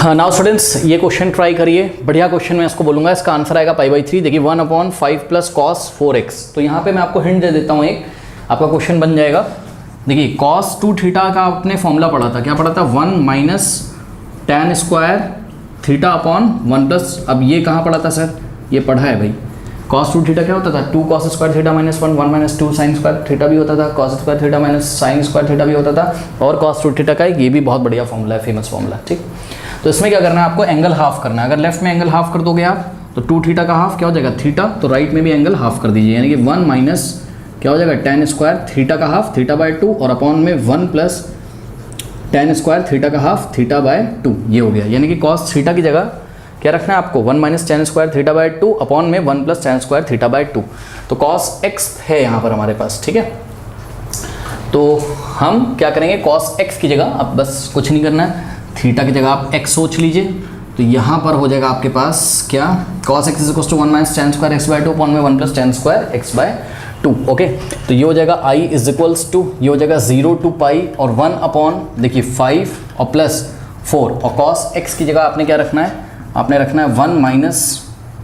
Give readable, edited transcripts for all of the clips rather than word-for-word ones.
Now students ये question try करिए, बढ़िया क्वेश्चन मैं इसको बोलूँगा, इसका आंसर आएगा पाई/3। देखिए 1/5 प्लस कॉस 4x। तो यहाँ पे मैं आपको हिंट दे देता हूँ, एक आपका क्वेश्चन बन जाएगा। देखिए कॉस 2 थीटा का आपने फॉर्मूला पढ़ा था, क्या पढ़ा था? 1 minus tan square theta upon 1 plus, अब ये कहाँ पढ़ा था सर? ये पढ़ा है भाई। कॉस 2 थीटा क्या होता था? 2 cos square theta minus 1, 1 minus 2 sine square theta भी होता था, cos square theta minus sine square theta भी होता था, और कॉस 2 थीटा का ये भी बहुत बढ़िया फॉर्मूला है, फेमस फॉर्मूला। ठीक, तो इसमें क्या करना है आपको? एंगल हाफ करना है। अगर लेफ्ट में एंगल हाफ कर दोगे आप तो 2 थीटा का हाफ क्या हो जाएगा? थीटा। तो राइट में भी एंगल हाफ कर दीजिए, यानी कि 1 माइनस क्या हो जाएगा? tan स्क्वायर थीटा का हाफ थीटा बाय 2 और अपॉन में 1 प्लस tan स्क्वायर थीटा का हाफ थीटा बाय 2, ये हो गया। यानी कि कॉस थीटा की जगह क्या रखना है आपको? 1 minus tan square theta by 2 upon में 1 plus tan square theta by 2। तो cos x है यहाँ पर हमारे पास, ठीक है। तो हम क्या करेंगे? cos x की जगह अब बस कुछ नहीं करना है, थीटा की जगह आप x सोच लीजिए। तो यहाँ पर हो जाएगा आपके पास क्या? cos x is equal to 1 minus tan square x by 2 upon में 1 plus tan square x by 2। Okay, तो ये हो जाएगा i इज इक्वल्स टू, ये हो जाएगा 0 टू पाई और 1 अपॉन देखिए 5 और प्लस 4, और cos x की जगह आपने क्या रखना है? आपने रखना है 1 minus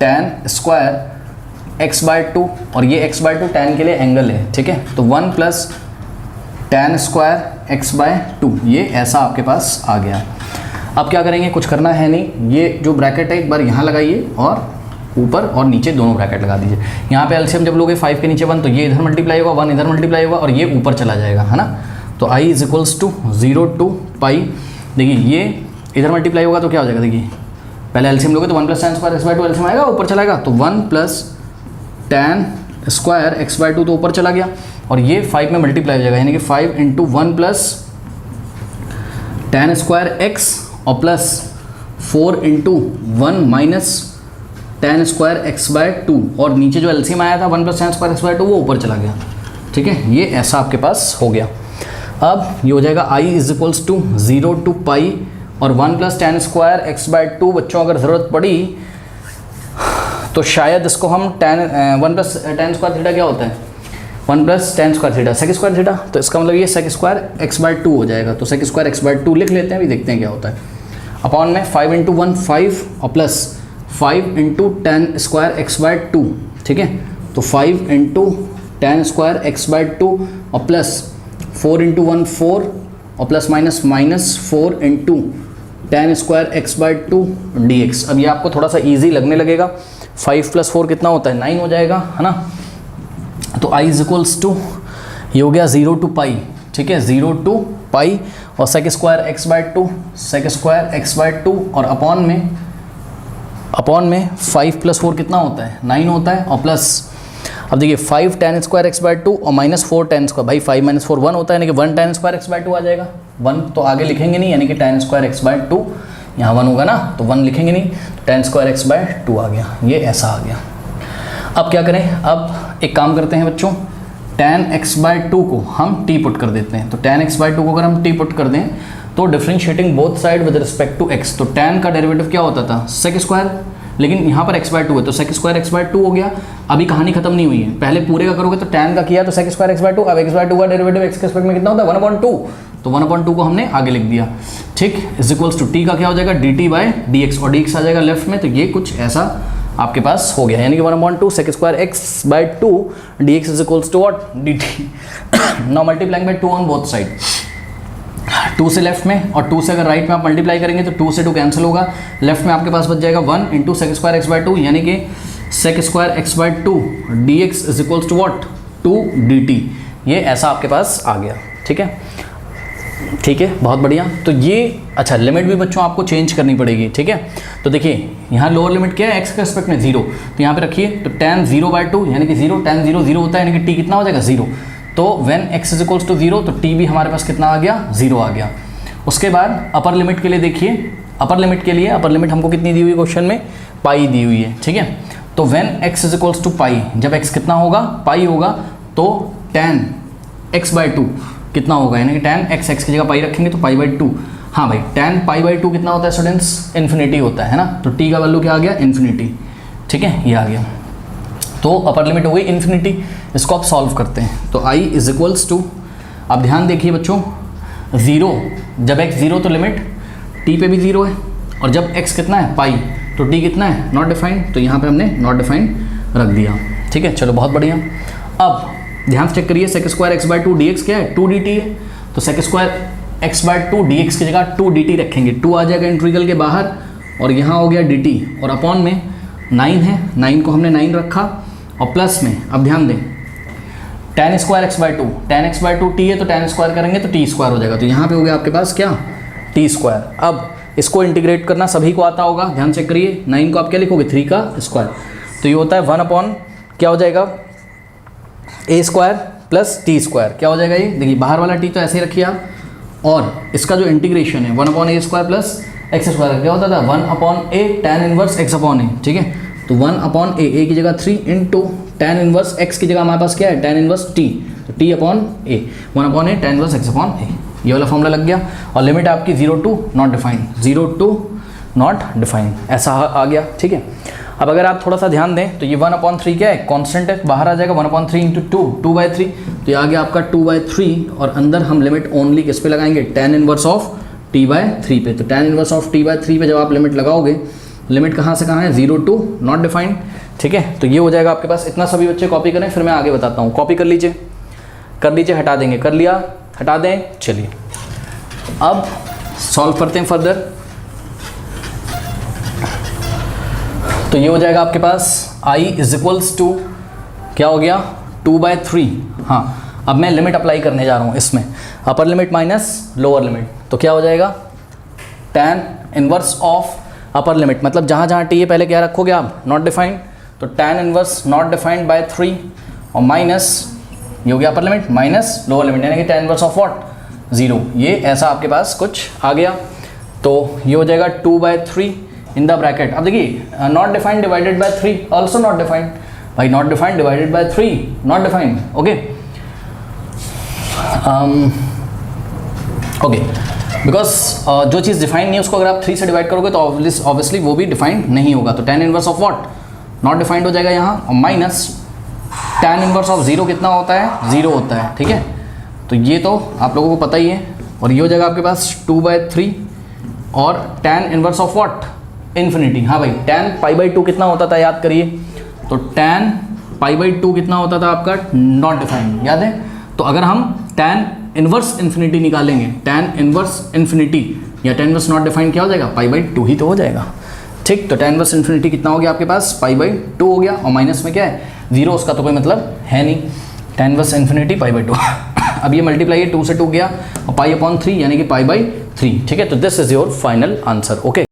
tan square x by 2, और ये x बाय 2 tan के लिए एंगल है, ठीक है। तो 1 plus tan square x by 2, ये ऐसा आपके पास आ गया। अब क्या करेंगे? कुछ करना है नहीं, ये जो ब्रैकेट है एक बार यहाँ लगाइए और ऊपर और नीचे दोनों ब्रैकेट लगा दीजिए। यहाँ पे एलसीएम जब लोगे 5 के नीचे 1 तो ये इधर मल्टीप्लाई होगा, 1 इधर मल्टीप्लाई होगा और ये ऊपर चला जाएगा, है ना। तो i is equals to 0 to pi, देखिए ये इधर मल्टीप्लाई होगा तो क्या हो जाएगा? देखिए पहले एलसीएम लोगे तो 1 plus tan square x by 2 LCM आएगा, ऊपर चलाएगा, तो 1 plus tan square x by 2 तो ऊपर चला गया, और ये 5 में मल्टीप्लाई हो जाएगा, यानी कि 5 into 1 plus tan square x और plus 4 into 1 minus tan square x by 2, और नीचे जो एलसीएम आया था 1 plus tan square x by 2 वो ऊपर चला गया, ठीक है। ये ऐसा आपके पास हो गया। अब ये हो जाएगा i is equals to 0 to pi और 1 plus tan square x by 2। बच्चों अगर ज़रूरत पड़ी तो शायद इसको हम 1 प्लस tan स्क्वायर थीटा क्या होता है? 1 plus tan square theta sec square theta, तो इसका मतलब ये सेक स्क्वायर x बाय 2 हो जाएगा। तो सेक स्क्वायर x बाय 2 लिख लेते हैं, अभी देखते हैं क्या होता है। अपॉन में 5 इंटू 1 5 और plus 5 into tan square x by 2, ठीक है। तो 5 into tan square x by 2 और प्लस 4 इंटू 1 4 और plus minus minus 4 into tan square x by 2 dx। अब ये आपको थोड़ा सा ईजी लगने लगेगा। 5 प्लस 4 कितना होता है? 9 हो जाएगा, है ना। तो i इज इक्वल्स टू, ये हो गया 0 टू पाई, ठीक है, 0 टू पाई और sec square x by 2, sec square x by 2 और अपॉन में 5 प्लस 4 कितना होता है? 9 होता है, और प्लस अब देखिए 5 tan स्क्वायर x बाय 2 और माइनस 4 tan स्क्वायर, भाई 5 माइनस 4 1 होता है, यानी कि 1 tan स्क्वायर x बाय 2 आ जाएगा। 1 तो आगे लिखेंगे नहीं, यानी कि tan स्क्वायर x बाय 2 यहाँ 1 होगा ना, तो 1 लिखेंगे नहीं, tan स्क्वायर x बाय 2 आ गया, ये ऐसा आ गया। अब क्या करें? अब एक काम करते हैं बच्चों, tan x बाय 2 को हम t पुट कर देते हैं। तो tan x बाय 2 को अगर हम t पुट कर दें तो differentiating both side with respect to x, तो tan का डेरिवेटिव क्या होता था? सेक स्क्वायर, लेकिन यहाँ पर x बाय 2 है तो सेक स्क्वायर x बाय 2 हो गया। अभी कहानी खत्म नहीं हुई है, पहले पूरे का करोगे तो tan का किया तो सेक स्क्वायर x बाय 2, अब x बाय 2 का डेरिवेटिव x के रिस्पेक्ट में कितना होता है? 1/2, तो 1/2 को हमने आगे लिख दिया, ठीक। इज इक्वल्स टू t का क्या हो जाएगा? dt बाय dx, और dx आ जाएगा लेफ्ट में, तो ये कुछ ऐसा आपके पास हो गया, यानी कि 1/2 sec square x by 2 dx is equals to what? dt। Now multiplying by 2 on both side, 2 से लेफ्ट में और 2 से अगर राइट में आप मल्टीप्लाई करेंगे तो 2 से 2 कैंसिल होगा, लेफ्ट में आपके पास बच जाएगा 1 into sec square x by 2, यानी कि sec square x by 2 dx is equals to what? 2 dt। ये ऐसा आपके पास आ गया, ठीक है, ठीक है, बहुत बढ़िया। तो ये अच्छा, लिमिट भी बच्चों आपको चेंज करनी पड़ेगी, ठीक है। तो देखिए यहाँ लोअर लिमिट क्या है? x के रिस्पेक्ट में 0, तो यहाँ पे रखिए, तो tan 0 बाय 2 यानी कि 0, tan 0 0 होता है, यानी कि t कितना हो जाएगा? 0। तो when x is equals to 0 तो t भी हमारे पास कितना आ गया? 0 आ गया। उसके बाद अपर लिमिट के लिए देखिए, अपर लिमिट हमको कितनी दी हुई है क्वेश्चन में? पाई दी हुई है, ठीक है। तो when x is equals to pi, जब x कितना होगा? पाई होगा, तो tan x बाय 2 कितना होगा? यानी कि tan x की जगह पाई रखेंगे तो पाई बाई 2। हाँ भाई, tan पाई बाई 2 कितना होता है स्टूडेंट्स? इन्फिनिटी होता है ना, तो t का वैल्यू क्या आ गया? इन्फिनिटी, ठीक है, ये आ गया। तो अपर लिमिट हो गई इन्फिनिटी, इसको आप सॉल्व करते हैं। तो i इज इक्वल्स टू, आप ध्यान देखिए बच्चों, 0, जब x 0 तो लिमिट t पे भी 0 है, और जब x कितना है पाई, तो t कितना है नॉट डिफाइंड, तो यहाँ पे हमने नॉट डिफाइंड रख दिया। ठीक है, चलो बहुत बढ़िया। अब ध्यान से चेक करिए, sec square x by two d x क्या है 2 dt है, तो sec square x by two d x की जगह 2 dt रखेंगे, 2 आ जाएगा इंटीग्रल के बाहर और यहाँ हो गया dt और अपॉन में 9 है, 9 को हमने 9 रखा और प्लस में अब ध्यान दें tan square x by to, tan x by to T है तो tan स्क्वायर करेंगे तो टी स्क्वायर हो जाएगा, तो यहाँ पे हो गया आपके पास क्या टी स्क्वायर। अब इसको इंटीग्रेट करना सभी को आता होगा, ध्यान चेक करिए, 9 को आप क्या लिखोगे 3 का स्क्वायर, तो ये होता है 1 अपॉन क्या हो जाएगा ए स्क्वायर प्लस टी स्क्वायर, क्या हो जाएगा ये देखिए बाहर वाला टी तो ऐसे ही रखिए आप, और इसका जो इंटीग्रेशन है 1 अपॉन ए स्क्वायर प्लस एक्स स्क्वायर क्या होता था 1 upon a tan inverse x upon ए। ठीक है, तो 1 अपॉन ए की जगह 3 इंटू tan इनवर्स एक्स की जगह हमारे पास क्या है tan इनवर्स टी, तो t upon a 1 upon a tan inverse x upon a, ये वाला फॉर्मूला लग गया। और लिमिट आपकी 0 to not defined, 0 to not defined ऐसा आ गया। ठीक है, अब अगर आप थोड़ा सा ध्यान दें तो ये 1/3 क्या है कांस्टेंट है, बाहर आ जाएगा 1/3 इंटू 2/3, तो ये आ गया आपका 2/3 और अंदर हम लिमिट ओनली किस पे लगाएंगे tan इनवर्स ऑफ t/3 पे, तो tan इनवर्स ऑफ t/3 पे जब आप लिमिट लगाओगे, लिमिट कहाँ से कहाँ है 0 टू नॉट डिफाइंड। ठीक है, तो ये हो जाएगा आपके पास, इतना सभी बच्चे कॉपी करें फिर मैं आगे बताता हूँ। कॉपी कर लीजिए हटा देंगे, कर लिया हटा दें। चलिए अब सॉल्व करते हैं फर्दर, तो ये हो जाएगा आपके पास i इज इक्वल्स टू क्या हो गया 2/3। हाँ, अब मैं लिमिट अप्लाई करने जा रहा हूँ इसमें, upper limit minus lower limit, तो क्या हो जाएगा tan inverse of upper limit, मतलब जहाँ जहाँ टी है पहले क्या रखोगे आप नॉट डिफाइंड, तो tan inverse not defined by 3 और माइनस ये हो गया upper limit minus lower limit, यानी कि tan इनवर्स ऑफ व्हाट 0, ये ऐसा आपके पास कुछ आ गया। तो ये हो जाएगा 2/3 इन द ब्रैकेट। अब देखिए not defined divided by 3 also not defined, भाई not defined divided by 3 not defined. Okay okay, because जो चीज़ डिफाइंड नहीं है उसको अगर आप 3 से डिवाइड करोगे तो ऑब्वियसली वो भी डिफाइंड नहीं होगा, तो tan inverse of what not defined हो जाएगा यहाँ, और माइनस tan इनवर्स ऑफ 0 कितना होता है 0 होता है। ठीक है, तो ये तो आप लोगों को पता ही है, और ये हो जाएगा आपके पास 2/3 और tan inverse of what infinity. हाँ भाई tan π/2 कितना होता था याद करिए, तो tan π/2 कितना होता था आपका नॉट डिफाइंड, याद है। तो अगर हम tan इनवर्स इन्फिनिटी निकालेंगे, tan इनवर्स इन्फिनिटी या tan इनवर्स नॉट डिफाइंड क्या हो जाएगा π/2 ही तो हो जाएगा। ठीक, तो tan इनवर्स इन्फिनिटी कितना हो गया आपके पास π/2 हो गया, और माइनस में क्या है 0, उसका तो कोई मतलब है नहीं, tan इनवर्स इन्फिनिटी π/2 अब ये मल्टीप्लाई 2 से 2 गया और π/3 यानी कि π/3। ठीक है, तो this is your final answer. Okay.